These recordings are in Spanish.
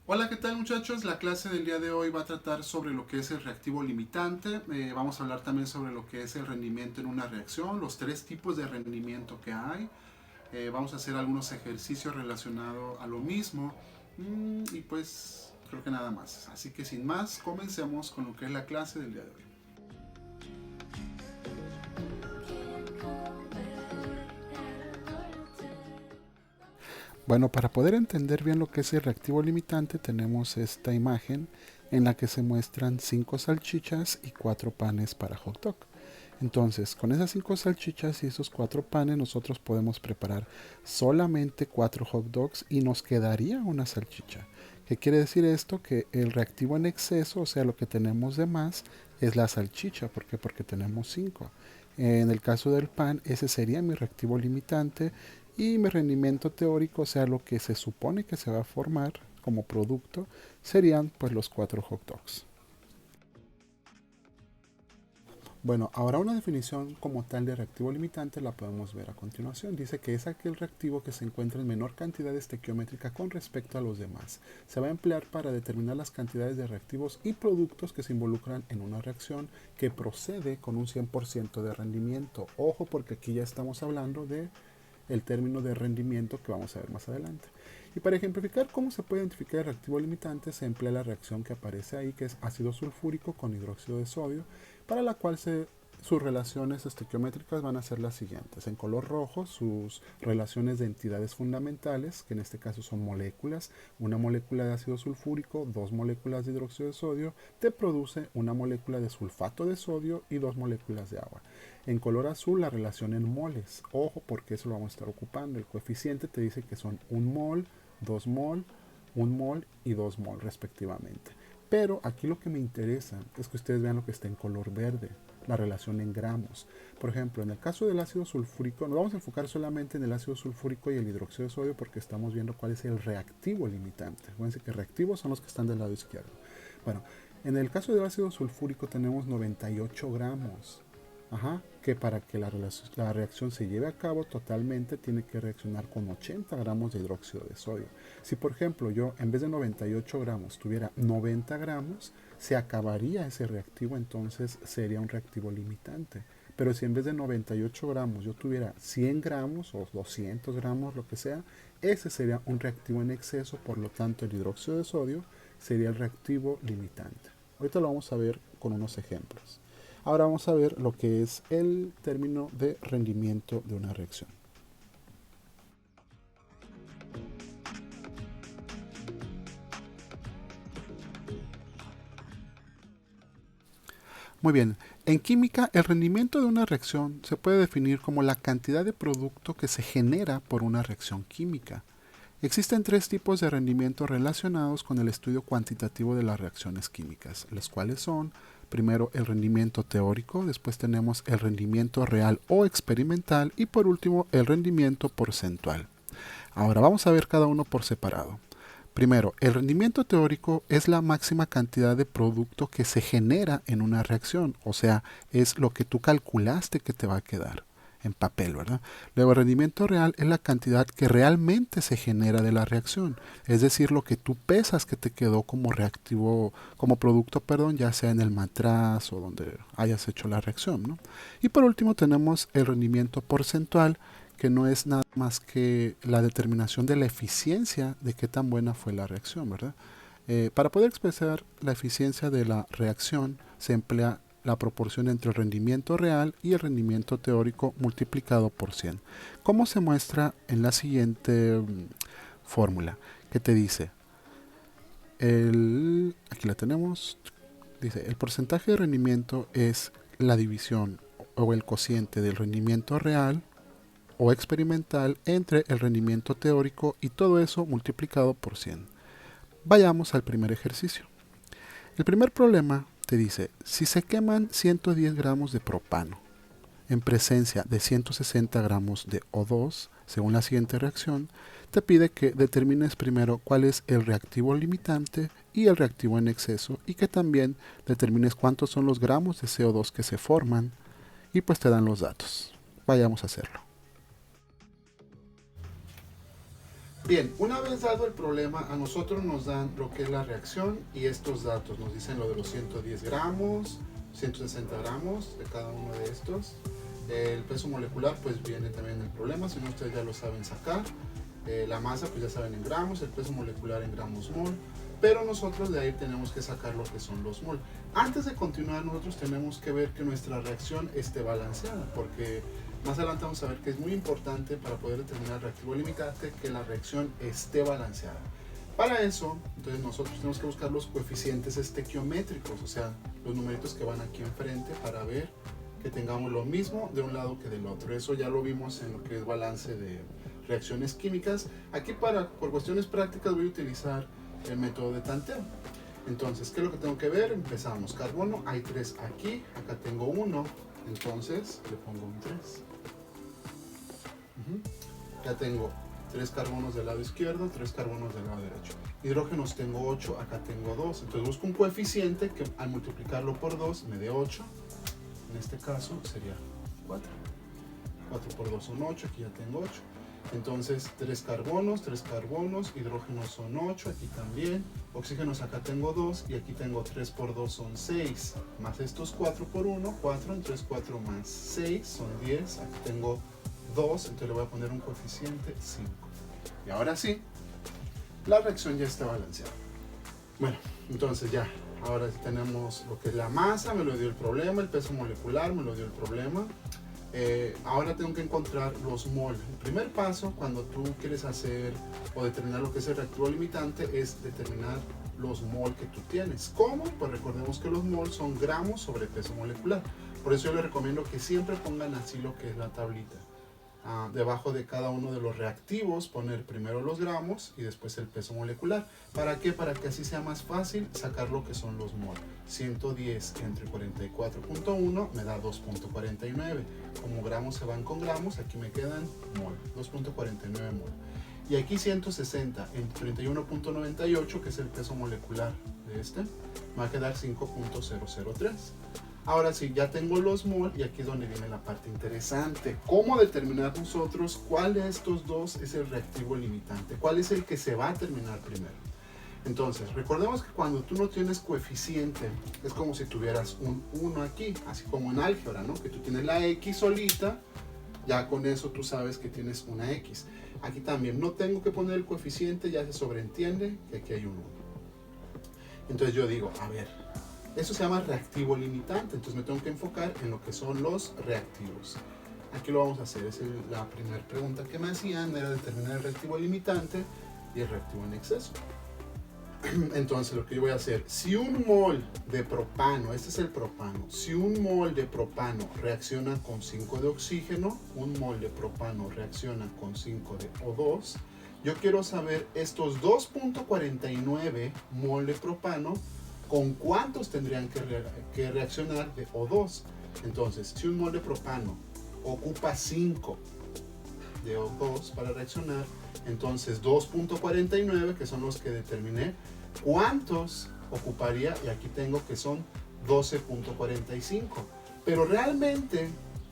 Hola, ¿qué tal muchachos? La clase del día de hoy va a tratar sobre lo que es el reactivo limitante. Vamos a hablar también sobre lo que es el rendimiento en una reacción, los tres tipos de rendimiento que hay. Vamos a hacer algunos ejercicios relacionados a lo mismo. Y pues creo que nada más. Así que sin más, comencemos con lo que es la clase del día de hoy. Bueno, para poder entender bien lo que es el reactivo limitante, tenemos esta imagen en la que se muestran 5 salchichas y 4 panes para hot dog. Entonces, con esas 5 salchichas y esos 4 panes, nosotros podemos preparar solamente 4 hot dogs y nos quedaría una salchicha. ¿Qué quiere decir esto? Que el reactivo en exceso, o sea, lo que tenemos de más, es la salchicha. ¿Por qué? Porque tenemos 5. En el caso del pan, ese sería mi reactivo limitante y mi rendimiento teórico, o sea, lo que se supone que se va a formar como producto, serían pues los 4 hot dogs. Bueno, ahora una definición como tal de reactivo limitante la podemos ver a continuación. Dice que es aquel reactivo que se encuentra en menor cantidad estequiométrica con respecto a los demás. Se va a emplear para determinar las cantidades de reactivos y productos que se involucran en una reacción que procede con un 100% de rendimiento. Ojo, porque aquí ya estamos hablando de el término de rendimiento que vamos a ver más adelante. Y para ejemplificar cómo se puede identificar el reactivo limitante, se emplea la reacción que aparece ahí, que es ácido sulfúrico con hidróxido de sodio, para la cual sus relaciones estequiométricas van a ser las siguientes. En color rojo, sus relaciones de entidades fundamentales, que en este caso son moléculas. Una molécula de ácido sulfúrico, dos moléculas de hidróxido de sodio, te produce una molécula de sulfato de sodio y dos moléculas de agua. En color azul, la relación en moles. Ojo, porque eso lo vamos a estar ocupando. El coeficiente te dice que son 1 mol, 2 mol, 1 mol y 2 mol respectivamente. Pero aquí lo que me interesa es que ustedes vean lo que está en color verde, la relación en gramos. Por ejemplo, en el caso del ácido sulfúrico, nos vamos a enfocar solamente en el ácido sulfúrico y el hidróxido de sodio porque estamos viendo cuál es el reactivo limitante. Fíjense que reactivos son los que están del lado izquierdo. Bueno, en el caso del ácido sulfúrico tenemos 98 gramos. Ajá, que para que la reacción se lleve a cabo totalmente tiene que reaccionar con 80 gramos de hidróxido de sodio. Si por ejemplo yo en vez de 98 gramos tuviera 90 gramos, se acabaría ese reactivo, entonces sería un reactivo limitante. Pero si en vez de 98 gramos yo tuviera 100 gramos o 200 gramos, lo que sea, ese sería un reactivo en exceso, por lo tanto el hidróxido de sodio sería el reactivo limitante. Ahorita lo vamos a ver con unos ejemplos. Ahora vamos a ver lo que es el término de rendimiento de una reacción. Muy bien, en química el rendimiento de una reacción se puede definir como la cantidad de producto que se genera por una reacción química. Existen tres tipos de rendimiento relacionados con el estudio cuantitativo de las reacciones químicas, los cuales son, primero, el rendimiento teórico, después tenemos el rendimiento real o experimental y por último el rendimiento porcentual. Ahora vamos a ver cada uno por separado. Primero, el rendimiento teórico es la máxima cantidad de producto que se genera en una reacción, o sea, es lo que tú calculaste que te va a quedar en papel, ¿verdad? Luego, el rendimiento real es la cantidad que realmente se genera de la reacción, es decir, lo que tú pesas que te quedó como reactivo, como producto, perdón, ya sea en el matraz o donde hayas hecho la reacción, ¿no? Y por último tenemos el rendimiento porcentual, que no es nada más que la determinación de la eficiencia de qué tan buena fue la reacción, ¿verdad? Para poder expresar la eficiencia de la reacción se emplea la proporción entre el rendimiento real y el rendimiento teórico multiplicado por 100. ¿Cómo se muestra en la siguiente fórmula? Que te dice, aquí la tenemos, dice, el porcentaje de rendimiento es la división o el cociente del rendimiento real o experimental entre el rendimiento teórico y todo eso multiplicado por 100. Vayamos al primer ejercicio. El primer problema te dice, si se queman 110 gramos de propano en presencia de 160 gramos de O2, según la siguiente reacción, te pide que determines primero cuál es el reactivo limitante y el reactivo en exceso y que también determines cuántos son los gramos de CO2 que se forman y pues te dan los datos. Vayamos a hacerlo. Bien, una vez dado el problema, a nosotros nos dan lo que es la reacción y estos datos. Nos dicen lo de los 110 gramos, 160 gramos de cada uno de estos. El peso molecular pues viene también en el problema, si no ustedes ya lo saben sacar. La masa pues ya saben en gramos, el peso molecular en gramos mol. Pero nosotros de ahí tenemos que sacar lo que son los mol. Antes de continuar, nosotros tenemos que ver que nuestra reacción esté balanceada, porque más adelante vamos a ver que es muy importante para poder determinar el reactivo limitante que la reacción esté balanceada. Para eso, entonces nosotros tenemos que buscar los coeficientes estequiométricos, o sea, los numeritos que van aquí enfrente para ver que tengamos lo mismo de un lado que del otro. Eso ya lo vimos en lo que es balance de reacciones químicas. Aquí por cuestiones prácticas voy a utilizar el método de tanteo. Entonces, ¿qué es lo que tengo que ver? Empezamos. Carbono, hay 3 aquí, acá tengo 1, entonces le pongo un 3. Ya tengo 3 carbonos del lado izquierdo, 3 carbonos del lado derecho. Hidrógenos tengo 8, acá tengo 2. Entonces busco un coeficiente que al multiplicarlo por 2 me dé 8. En este caso sería 4. 4 por 2 son 8, aquí ya tengo 8. Entonces 3 carbonos, hidrógenos son 8, aquí también, oxígenos acá tengo 2 y aquí tengo 3 por 2 son 6, más estos 4 por 1, 4, entonces 4 más 6 son 10, aquí tengo 2, entonces le voy a poner un coeficiente 5. Y ahora sí, la reacción ya está balanceada. Bueno, entonces ya, ahora tenemos lo que es la masa, me lo dio el problema, el peso molecular me lo dio el problema. Ahora tengo que encontrar los mol. El primer paso cuando tú quieres hacer o determinar lo que es el reactivo limitante es determinar los mol que tú tienes. ¿Cómo? Pues recordemos que los mol son gramos sobre peso molecular. Por eso yo les recomiendo que siempre pongan así lo que es la tablita. Debajo de cada uno de los reactivos poner primero los gramos y después el peso molecular. ¿Para qué? Para que así sea más fácil sacar lo que son los mol. 110 entre 44.1 me da 2.49. Como gramos se van con gramos, aquí me quedan mol, 2.49 mol. Y aquí 160 entre 31.98, que es el peso molecular de este, me va a quedar 5.003. Ahora sí, ya tengo los mol y aquí es donde viene la parte interesante. ¿Cómo determinar nosotros cuál de estos dos es el reactivo limitante? ¿Cuál es el que se va a terminar primero? Entonces, recordemos que cuando tú no tienes coeficiente, es como si tuvieras un 1 aquí, así como en álgebra, ¿no? Que tú tienes la X solita, ya con eso tú sabes que tienes una X. Aquí también no tengo que poner el coeficiente, ya se sobreentiende que aquí hay un 1. Entonces yo digo, a ver, eso se llama reactivo limitante, entonces me tengo que enfocar en lo que son los reactivos. Aquí lo vamos a hacer, es la primera pregunta que me hacían, era determinar el reactivo limitante y el reactivo en exceso. Entonces lo que yo voy a hacer, si un mol de propano, este es el propano, si un mol de propano reacciona con 5 de oxígeno, un mol de propano reacciona con 5 de O2, yo quiero saber estos 2.49 mol de propano, ¿con cuántos tendrían que reaccionar de O2? Entonces, si un mol de propano ocupa 5 de O2 para reaccionar, entonces 2.49, que son los que determiné, ¿cuántos ocuparía? Y aquí tengo que son 12.45. Pero realmente,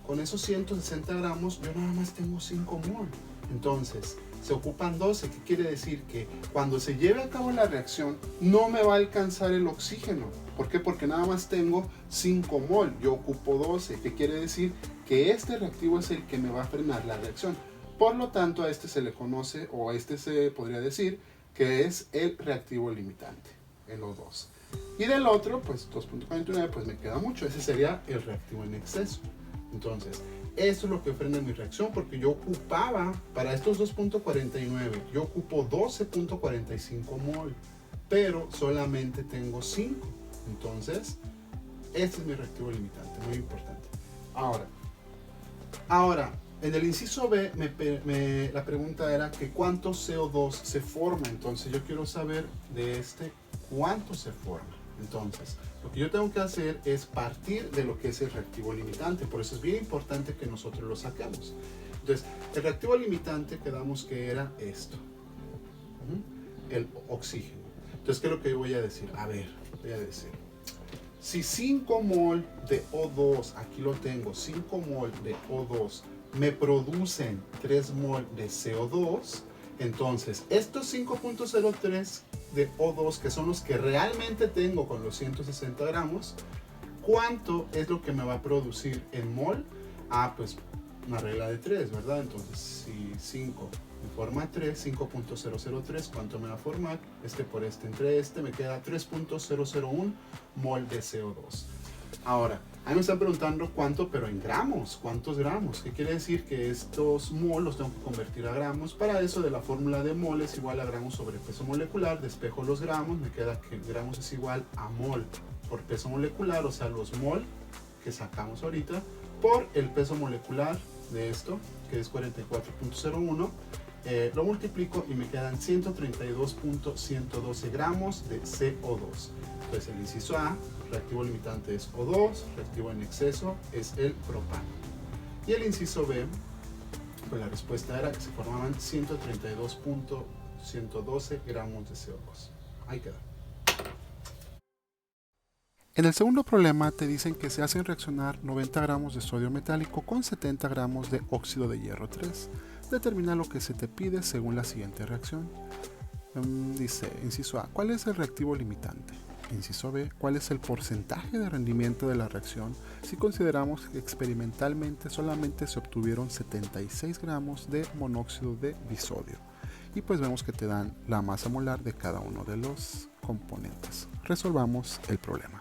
con esos 160 gramos, yo nada más tengo 5 mol. Entonces, se ocupan 12, ¿qué quiere decir? Que cuando se lleve a cabo la reacción, no me va a alcanzar el oxígeno. ¿Por qué? Porque nada más tengo 5 mol, yo ocupo 12, ¿qué quiere decir? Que este reactivo es el que me va a frenar la reacción. Por lo tanto, a este se le conoce, o a este se podría decir, que es el reactivo limitante, el O2. Y del otro, pues 2.49, pues me queda mucho, ese sería el reactivo en exceso. Entonces, eso es lo que frena mi reacción, porque yo ocupaba, para estos 2.49, yo ocupo 12.45 mol, pero solamente tengo 5. Entonces, este es mi reactivo limitante, muy importante. Ahora, en el inciso B, la pregunta era que cuánto CO2 se forma. Entonces, yo quiero saber de este cuánto se forma. Entonces, lo que yo tengo que hacer es partir de lo que es el reactivo limitante. Por eso es bien importante que nosotros lo saquemos. Entonces, el reactivo limitante quedamos que era esto. El oxígeno. Entonces, ¿qué es lo que yo voy a decir? A ver, voy a decir. Si 5 mol de O2, aquí lo tengo, 5 mol de O2 me producen 3 mol de CO2, Entonces, estos 5.03 de O2, que son los que realmente tengo con los 160 gramos, ¿cuánto es lo que me va a producir en mol? Pues una regla de 3, ¿verdad? Entonces, si 5 me forma 3, 5.003, ¿cuánto me va a formar? Por entre me queda 3.001 mol de CO2. Ahora, a mí me están preguntando cuánto, pero en gramos, ¿cuántos gramos? ¿Qué quiere decir? Que estos mol los tengo que convertir a gramos. Para eso, de la fórmula de mol es igual a gramos sobre peso molecular, despejo los gramos, me queda que gramos es igual a mol por peso molecular, o sea, los mol que sacamos ahorita, por el peso molecular de esto, que es 44.01, lo multiplico y me quedan 132.112 gramos de CO2. Entonces el inciso A, reactivo limitante es O2, reactivo en exceso es el propano. Y el inciso B, pues la respuesta era que se formaban 132.112 gramos de CO2. Ahí queda. En el segundo problema te dicen que se hacen reaccionar 90 gramos de sodio metálico con 70 gramos de óxido de hierro 3. Determina lo que se te pide según la siguiente reacción. Dice, inciso A, ¿cuál es el reactivo limitante? Inciso B, ¿cuál es el porcentaje de rendimiento de la reacción si consideramos que experimentalmente solamente se obtuvieron 76 gramos de monóxido de disodio? Y pues vemos que te dan la masa molar de cada uno de los componentes. Resolvamos el problema.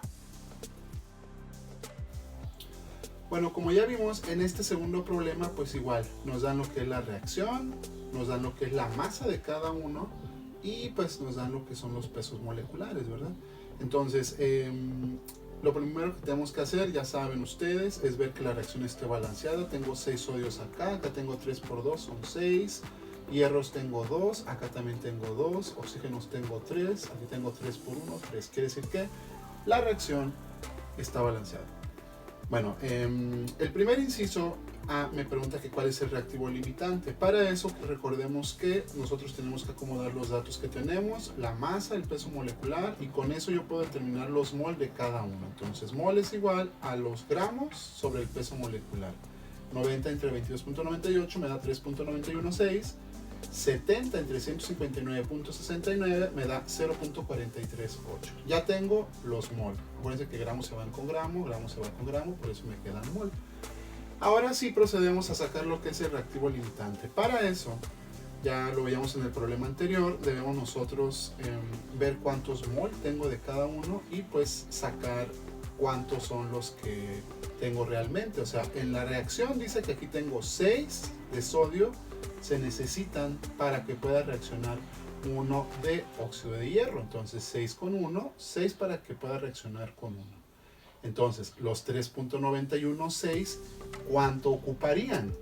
Bueno, como ya vimos en este segundo problema, pues igual nos dan lo que es la reacción, nos dan lo que es la masa de cada uno y pues nos dan lo que son los pesos moleculares, ¿verdad? Entonces, lo primero que tenemos que hacer, ya saben ustedes, es ver que la reacción esté balanceada. Tengo 6 sodios acá tengo 3 por 2, son 6. Hierros tengo 2, acá también tengo 2. Oxígenos tengo 3, aquí tengo 3 por 1, 3. Quiere decir que la reacción está balanceada. Bueno, el primer inciso A me pregunta que cuál es el reactivo limitante. Para eso recordemos que nosotros tenemos que acomodar los datos que tenemos, la masa, el peso molecular, y con eso yo puedo determinar los mol de cada uno. Entonces mol es igual a los gramos sobre el peso molecular. 90 entre 22.98 me da 3.916. 70 entre 159.69 me da 0.438. Ya tengo los mol. Acuérdense que gramos se van con gramo, gramo se va con gramo, por eso me quedan mol. Ahora sí procedemos a sacar lo que es el reactivo limitante. Para eso, ya lo veíamos en el problema anterior, debemos nosotros ver cuántos mol tengo de cada uno y pues sacar cuántos son los que tengo realmente. O sea, en la reacción dice que aquí tengo 6 de sodio, se necesitan para que pueda reaccionar 1 de óxido de hierro. Entonces 6 con 1, 6 para que pueda reaccionar con 1. Entonces los 3.916, ¿cuánto ocuparían?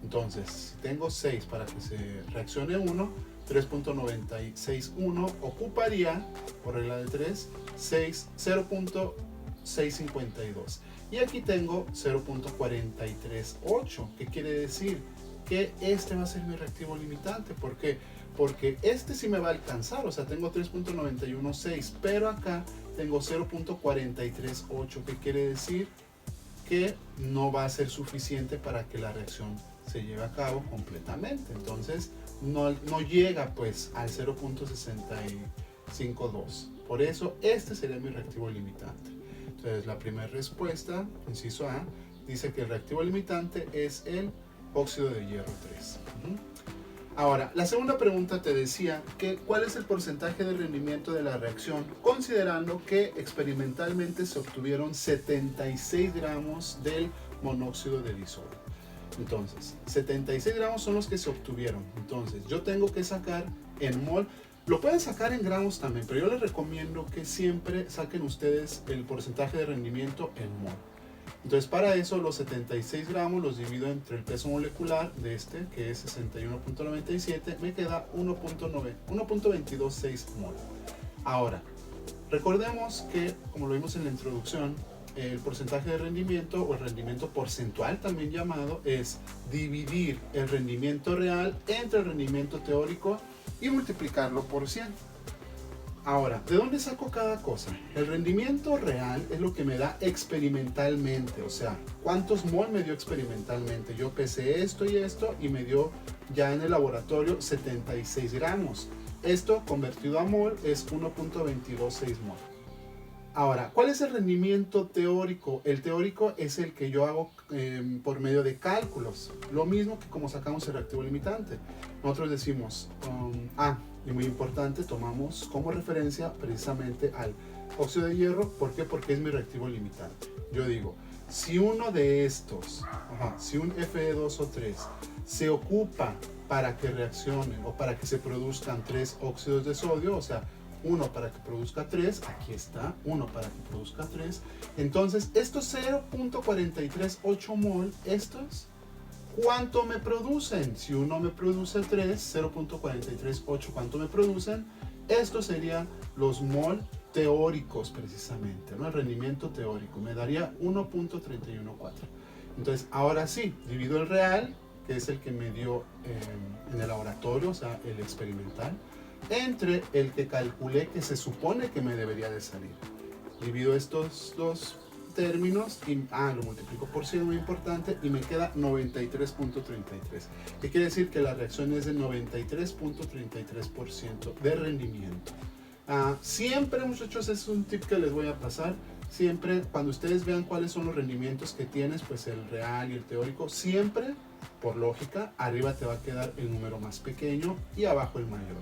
Entonces, si tengo 6 para que se reaccione 1, 3.961 ocuparía, por regla de 3, 0.652. Y aquí tengo 0.438. ¿Qué quiere decir? Que este va a ser mi reactivo limitante. ¿Por qué? Porque este sí me va a alcanzar, o sea, tengo 3.916, pero acá tengo 0.438, que quiere decir que no va a ser suficiente para que la reacción se lleve a cabo completamente. Entonces, no llega pues al 0.652. Por eso, este sería mi reactivo limitante. Entonces, la primera respuesta, inciso A, dice que el reactivo limitante es el óxido de hierro 3. Ahora, la segunda pregunta te decía que cuál es el porcentaje de rendimiento de la reacción, considerando que experimentalmente se obtuvieron 76 gramos del monóxido de disodio. Entonces, 76 gramos son los que se obtuvieron. Entonces, yo tengo que sacar en mol. Lo pueden sacar en gramos también, pero yo les recomiendo que siempre saquen ustedes el porcentaje de rendimiento en mol. Entonces, para eso los 76 gramos los divido entre el peso molecular de este, que es 61.97, me queda 1.226 mol. Ahora, recordemos que, como lo vimos en la introducción, el porcentaje de rendimiento, o el rendimiento porcentual también llamado, es dividir el rendimiento real entre el rendimiento teórico y multiplicarlo por 100. Ahora, ¿de dónde saco cada cosa? El rendimiento real es lo que me da experimentalmente, o sea, ¿cuántos mol me dio experimentalmente? Yo pesé esto y me dio ya en el laboratorio 76 gramos. Esto convertido a mol es 1.226 mol. Ahora, ¿cuál es el rendimiento teórico? El teórico es el que yo hago por medio de cálculos. Lo mismo que como sacamos el reactivo limitante. Nosotros decimos, y muy importante, tomamos como referencia precisamente al óxido de hierro. ¿Por qué? Porque es mi reactivo limitante. Yo digo, si uno de estos, si un Fe2 o 3 se ocupa para que reaccionen o para que se produzcan 3 óxidos de sodio, o sea, uno para que produzca 3, aquí está, uno para que produzca 3. Entonces, estos 0.438 mol, estos, ¿cuánto me producen? Si uno me produce 3, 0.438, ¿cuánto me producen? Estos serían los mol teóricos precisamente, ¿no? El rendimiento teórico me daría 1.314. Entonces, ahora sí, divido el real, que es el que me dio en el laboratorio, o sea, el experimental, entre el que calculé que se supone que me debería de salir. Divido estos dos términos y lo multiplico por 100, muy importante, y me queda 93.33. ¿Qué quiere decir? Que la reacción es de 93.33% de rendimiento. Siempre, muchachos, es un tip que les voy a pasar. Siempre, cuando ustedes vean cuáles son los rendimientos que tienes, pues el real y el teórico, siempre, por lógica, arriba te va a quedar el número más pequeño y abajo el mayor.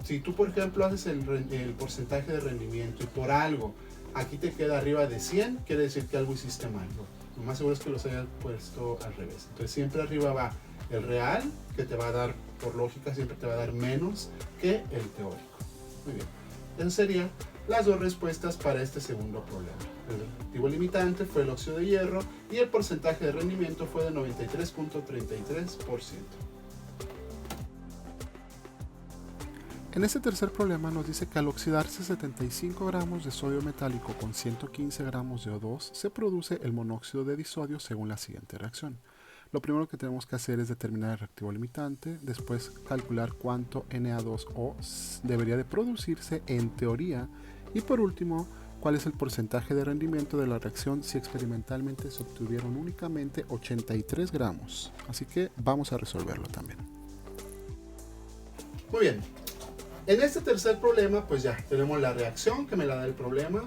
Si tú, por ejemplo, haces el porcentaje de rendimiento y por algo aquí te queda arriba de 100, quiere decir que algo hiciste mal, ¿no? Lo más seguro es que los hayas puesto al revés. Entonces siempre arriba va el real, que te va a dar, por lógica, siempre te va a dar menos que el teórico. Muy bien. Esas serían las dos respuestas para este segundo problema. El reactivo limitante fue el óxido de hierro y el porcentaje de rendimiento fue de 93.33%. En este tercer problema nos dice que al oxidarse 75 gramos de sodio metálico con 115 gramos de O2 se produce el monóxido de disodio según la siguiente reacción. Lo primero que tenemos que hacer es determinar el reactivo limitante, después calcular cuánto Na2O debería de producirse en teoría y por último cuál es el porcentaje de rendimiento de la reacción si experimentalmente se obtuvieron únicamente 83 gramos. Así que vamos a resolverlo también. Muy bien. En este tercer problema, pues ya tenemos la reacción que me la da el problema,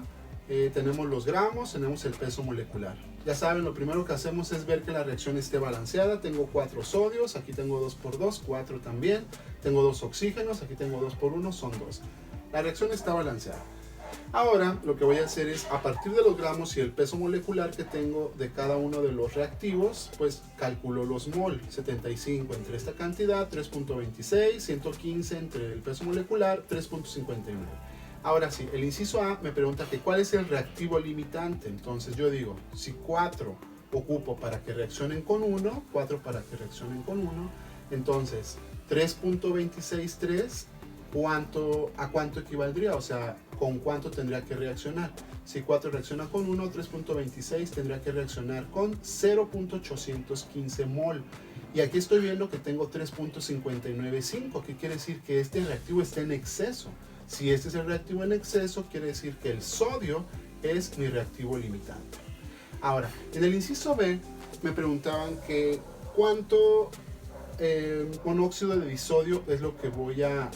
tenemos los gramos, tenemos el peso molecular. Ya saben, lo primero que hacemos es ver que la reacción esté balanceada. Tengo 4 sodios, aquí tengo 2 por 2, 4 también. Tengo 2 oxígenos, aquí tengo 2 por 1, son 2. La reacción está balanceada. Ahora lo que voy a hacer es, a partir de los gramos y el peso molecular que tengo de cada uno de los reactivos, pues calculo los mol. 75 entre esta cantidad, 3.26, 115 entre el peso molecular, 3.59. Ahora sí, el inciso A me pregunta que cuál es el reactivo limitante. Entonces yo digo, si 4 ocupo para que reaccionen con 1, 4 para que reaccionen con 1, entonces 3.263, ¿a cuánto equivaldría? O sea, ¿con cuánto tendría que reaccionar? Si 4 reacciona con 1, 3.26 tendría que reaccionar con 0.815 mol. Y aquí estoy viendo que tengo 3.595, que quiere decir que este reactivo está en exceso. Si este es el reactivo en exceso, quiere decir que el sodio es mi reactivo limitante. Ahora, en el inciso B me preguntaban que cuánto monóxido de disodio es lo que voy a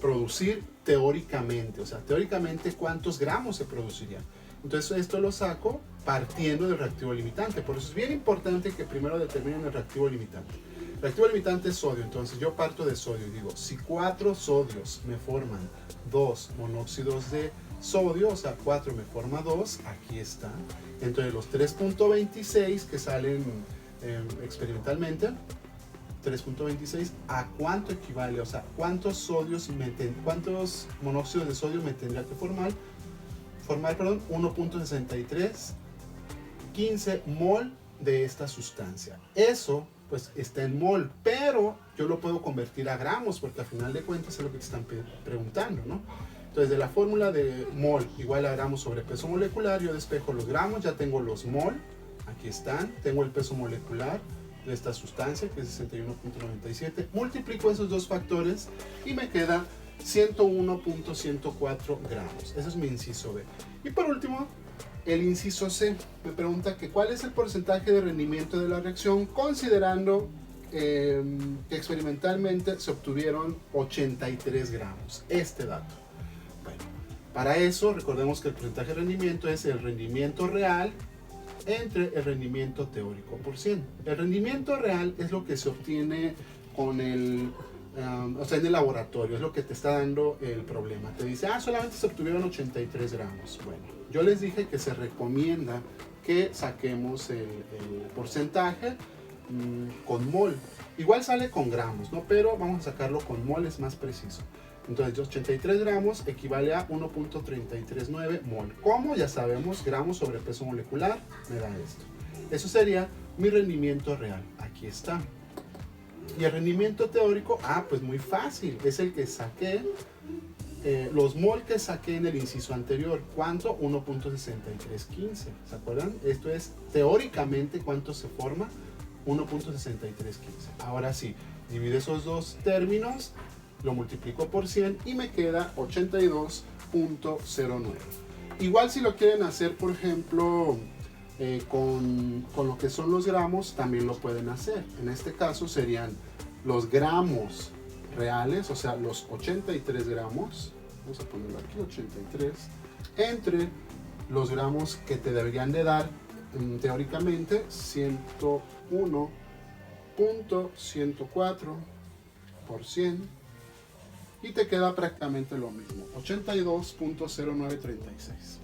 producir teóricamente. O sea, teóricamente cuántos gramos se producirían. Entonces esto lo saco partiendo del reactivo limitante. Por eso es bien importante que primero determinen el reactivo limitante. El reactivo limitante es sodio, entonces yo parto de sodio y digo, si 4 sodios me forman 2 monóxidos de sodio, o sea, 4 me forma 2, aquí está. Entonces los 3.26 que salen experimentalmente, 3.26, ¿a cuánto equivale? O sea, ¿cuántos monóxidos de sodio me tendría que formar? 1.63, 15 mol de esta sustancia. Eso pues está en mol, pero yo lo puedo convertir a gramos porque al final de cuentas es lo que te están preguntando, ¿no? Entonces de la fórmula de mol igual a gramos sobre peso molecular, yo despejo los gramos, ya tengo los mol, aquí están, tengo el peso molecular de esta sustancia que es 61.97, multiplico esos dos factores y me queda 101.104 gramos. Ese es mi inciso B. Y por último, el inciso C me pregunta que cuál es el porcentaje de rendimiento de la reacción considerando que experimentalmente se obtuvieron 83 gramos. Este dato. Bueno, para eso recordemos que el porcentaje de rendimiento es el rendimiento real entre el rendimiento teórico por 100. El rendimiento real es lo que se obtiene con el o sea, en el laboratorio, es lo que te está dando el problema. Te dice, solamente se obtuvieron 83 gramos. Bueno, yo les dije que se recomienda que saquemos el porcentaje con mol. Igual sale con gramos, ¿no? Pero vamos a sacarlo con mol, es más preciso. Entonces, 83 gramos equivale a 1.339 mol. ¿Cómo? Ya sabemos, gramos sobre peso molecular me da esto. Eso sería mi rendimiento real. Aquí está. Y el rendimiento teórico, pues muy fácil, es el que saqué, los mol que saqué en el inciso anterior. ¿Cuánto? 1.6315, ¿se acuerdan? Esto es teóricamente cuánto se forma, 1.6315. Ahora sí, divido esos dos términos, lo multiplico por 100 y me queda 82.09. Igual si lo quieren hacer, por ejemplo, con lo que son los gramos, también lo pueden hacer. En este caso serían los gramos reales, o sea, los 83 gramos, vamos a ponerlo aquí, 83, entre los gramos que te deberían de dar, teóricamente, 101.104 por 100, y te queda prácticamente lo mismo, 82.0936.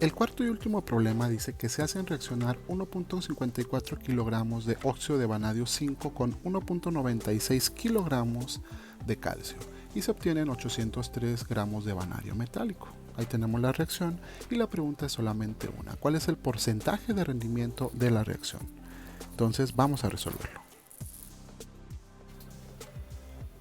El cuarto y último problema dice que se hacen reaccionar 1.54 kilogramos de óxido de vanadio 5 con 1.96 kilogramos de calcio y se obtienen 803 gramos de vanadio metálico. Ahí tenemos la reacción y la pregunta es solamente una. ¿Cuál es el porcentaje de rendimiento de la reacción? Entonces vamos a resolverlo.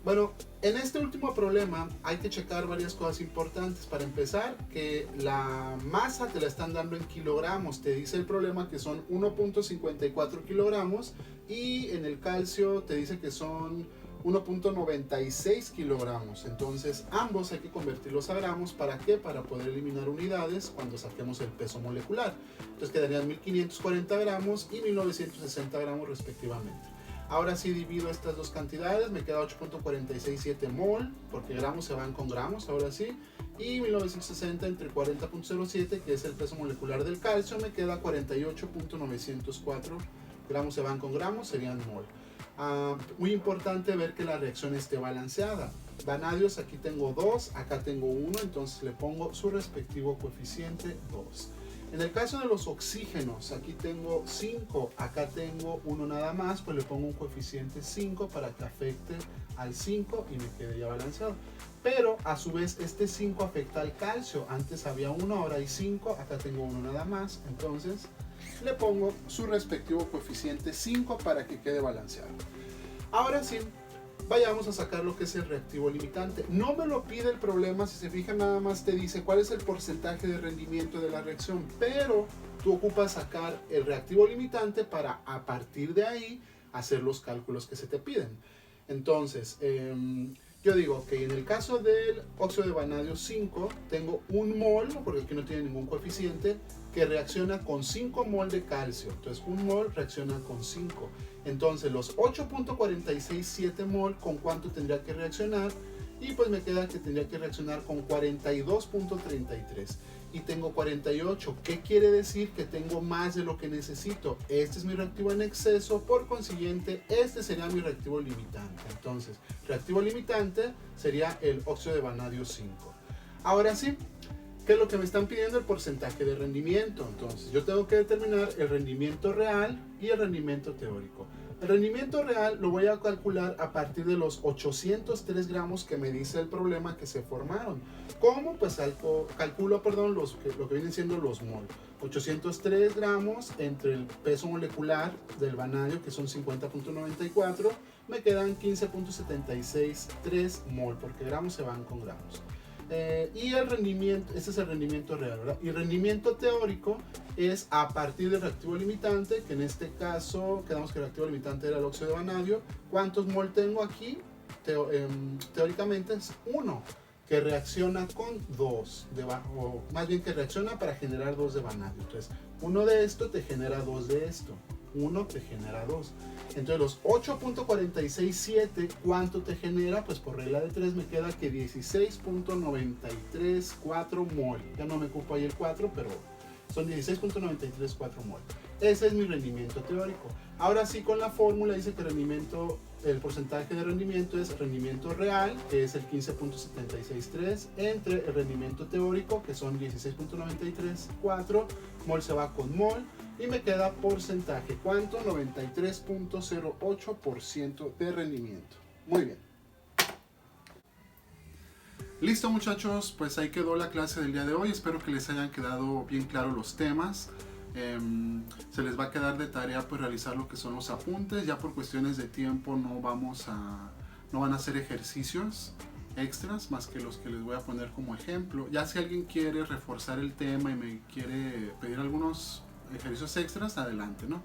Bueno, en este último problema hay que checar varias cosas importantes. Para empezar, que la masa te la están dando en kilogramos. Te dice el problema que son 1.54 kilogramos y en el calcio te dice que son 1.96 kilogramos. Entonces ambos hay que convertirlos a gramos. ¿Para qué? Para poder eliminar unidades cuando saquemos el peso molecular. Entonces quedarían 1540 gramos y 1960 gramos respectivamente. Ahora sí divido estas dos cantidades, me queda 8.467 mol, porque gramos se van con gramos, ahora sí. Y 1960 entre 40.07, que es el peso molecular del calcio, me queda 48.904 gramos se van con gramos, serían mol. Muy importante ver que la reacción esté balanceada. Vanadios, aquí tengo 2, acá tengo 1, entonces le pongo su respectivo coeficiente 2. En el caso de los oxígenos, aquí tengo 5, acá tengo 1 nada más, pues le pongo un coeficiente 5 para que afecte al 5 y me quede ya balanceado. Pero a su vez este 5 afecta al calcio, antes había 1, ahora hay 5, acá tengo 1 nada más, entonces le pongo su respectivo coeficiente 5 para que quede balanceado. Ahora sí, vayamos a sacar lo que es el reactivo limitante. No me lo pide el problema, si se fijan nada más te dice cuál es el porcentaje de rendimiento de la reacción, pero tú ocupas sacar el reactivo limitante para a partir de ahí hacer los cálculos que se te piden. Entonces, yo digo que en el caso del óxido de vanadio 5 tengo un mol, porque aquí no tiene ningún coeficiente, que reacciona con 5 mol de calcio. Entonces un mol reacciona con 5. Entonces los 8.467 mol, ¿con cuánto tendría que reaccionar? Y pues me queda que tendría que reaccionar con 42.33. Y tengo 48. ¿Qué quiere decir? Que tengo más de lo que necesito. Este es mi reactivo en exceso, por consiguiente, este sería mi reactivo limitante. Entonces, reactivo limitante sería el óxido de vanadio 5. Ahora sí, ¿qué es lo que me están pidiendo? El porcentaje de rendimiento. Entonces, yo tengo que determinar el rendimiento real y el rendimiento teórico. El rendimiento real lo voy a calcular a partir de los 803 gramos que me dice el problema que se formaron. ¿Cómo? Pues calculo, lo que vienen siendo los mol. 803 gramos entre el peso molecular del vanadio, que son 50.94, me quedan 15.763 mol, porque gramos se van con gramos. Y el rendimiento, ese es el rendimiento real, ¿verdad? Y rendimiento teórico es a partir del reactivo limitante, que en este caso, quedamos que el reactivo limitante era el óxido de vanadio. ¿Cuántos mol tengo aquí? Teóricamente es 1, que reacciona con 2, o más bien que reacciona para generar 2 de vanadio. Entonces, 1 de esto te genera 2 de esto. 1 te genera 2. Entonces los 8.467, ¿cuánto te genera? Pues por regla de 3 me queda que 16.934 mol. Ya no me ocupo ahí el 4, pero son 16.934 mol. Ese es mi rendimiento teórico. Ahora sí, con la fórmula dice que el porcentaje de rendimiento es rendimiento real, que es el 15.763, entre el rendimiento teórico, que son 16.934, mol se va con mol, y me queda porcentaje. ¿Cuánto? 93.08% de rendimiento. Muy bien. Listo, muchachos, pues ahí quedó la clase del día de hoy. Espero que les hayan quedado bien claros los temas. Se les va a quedar de tarea pues realizar lo que son los apuntes. Ya por cuestiones de tiempo no van a hacer ejercicios extras más que los que les voy a poner como ejemplo. Ya si alguien quiere reforzar el tema y me quiere pedir algunos ejercicios extras, adelante, ¿no?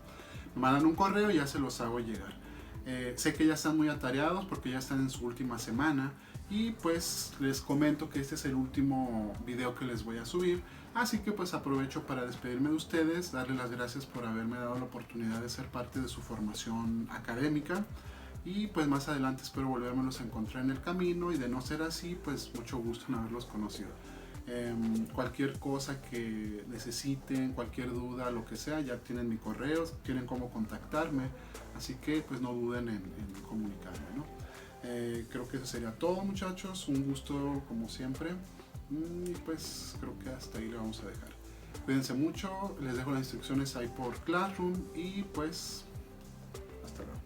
Me mandan un correo y ya se los hago llegar. Sé que ya están muy atareados porque ya están en su última semana, y pues les comento que este es el último video que les voy a subir, así que pues aprovecho para despedirme de ustedes, darles las gracias por haberme dado la oportunidad de ser parte de su formación académica, y pues más adelante espero volvérmelos a encontrar en el camino, y de no ser así pues mucho gusto en haberlos conocido. Cualquier cosa que necesiten, cualquier duda, lo que sea, ya tienen mi correo, tienen cómo contactarme, así que pues no duden en comunicarme, ¿no? Creo que eso sería todo, muchachos, un gusto como siempre, y pues creo que hasta ahí le vamos a dejar. Cuídense mucho, les dejo las instrucciones ahí por Classroom, y pues hasta luego.